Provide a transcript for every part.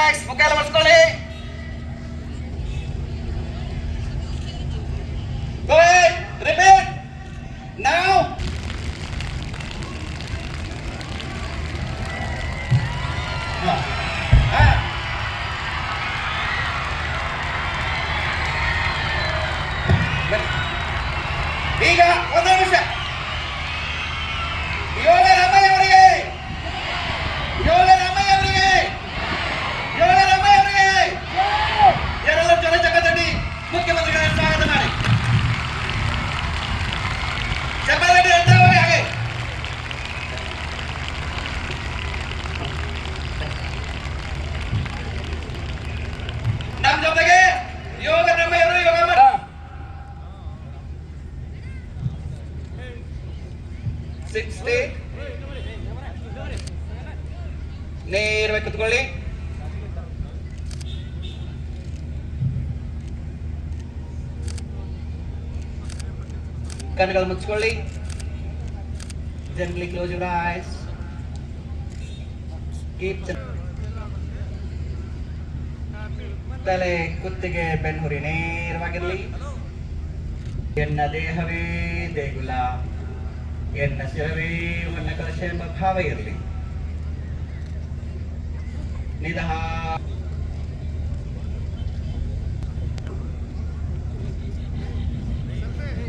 Relax, ಮುಖ ಎಲ್ಲ ಮರ್ಸ್ಕೊಳ್ಳಿ. Go ahead, repeat. Now. ಈಗ ಒಂದು ನಿಮಿಷ. ಯೋಗ ರಾಮಯ್ಯ ಅವರಿಗೆ, ಯೋಗ ರಾಮಯ್ಯ ಅವರಿಗೆ, ಯೋಗ ರಾಮಯ್ಯ ಅವರಿಗೆ ಯಾರೆಲ್ಲ ಜನ ಜಗತ್ತಲ್ಲಿ ಮುಖ್ಯಮಂತ್ರಿಗಳ ಸ್ವಾಗತ ಮಾಡಿ. ಚಪ್ಪಾಳೆ ಹೇಳ್ತಾ ಹೋಗಿ ಹಾಗೆ. ನಮ್ಮ ಜೊತೆಗೆ ಯೋಗ ರಾಮಯ್ಯ ಅವರು ಯೋಗ ಮಾಡಿ. ನೇರವಾಗಿ ಕುತ್ಕೊಳ್ಳಿ. ಕಣ್ಣುಗಳು ಮುಚ್ಚಿಕೊಳ್ಳಿ. Gently close your eyes. Keep ತಲೆ ಕುತ್ತಿಗೆ ಬೆನ್ನುಹುರಿ ನೇರವಾಗಿರಲಿ. ಎನ್ನ ದೇಹವೇ ದೇಗುಲ, ಎನ್ನ ಶಿರವೇ ವನ್ನ ಕಲಶ ಎಂಬ ಭಾವ ಇರಲಿ. ನಿಧಾನ.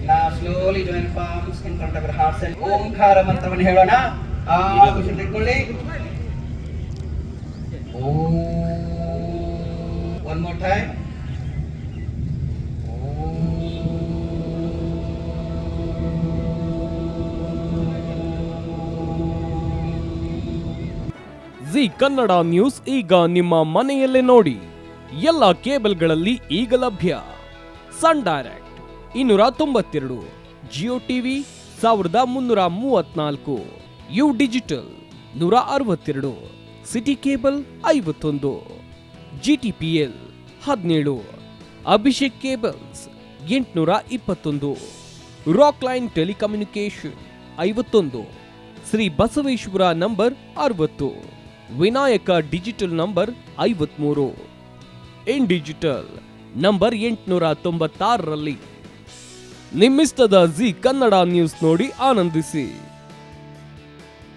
Now slowly join palms in front of your hearts and ಓಂಕಾರ ಮಂತ್ರವನ್ನು ಹೇಳೋಣ. ಖುಷಿ ತಿಳ್ಕೊಳ್ಳಿ. One more time. Zee Kannada news ಈಗ ನಿಮ್ಮ ಮನೆಯಲ್ಲೇ ನೋಡಿ. ಎಲ್ಲ ಕೇಬಲ್ಗಳಲ್ಲಿ ಈಗ ಲಭ್ಯ. Sun Direct 292, Jio TV 1334, U Digital 162, City Cable 51, GTPL 17, Abhishek Cables 821, Rock Line Telecommunication 51, Shri Basaveshwara number 60, Vinayaka Digital number 53, In Digital number 896ರಲ್ಲಿ. ನಿಮ್ಮಿಸ್ತದ ಜಿ ಕನ್ನಡ ನ್ಯೂಸ್ ನೋಡಿ ಆನಂದಿಸಿ.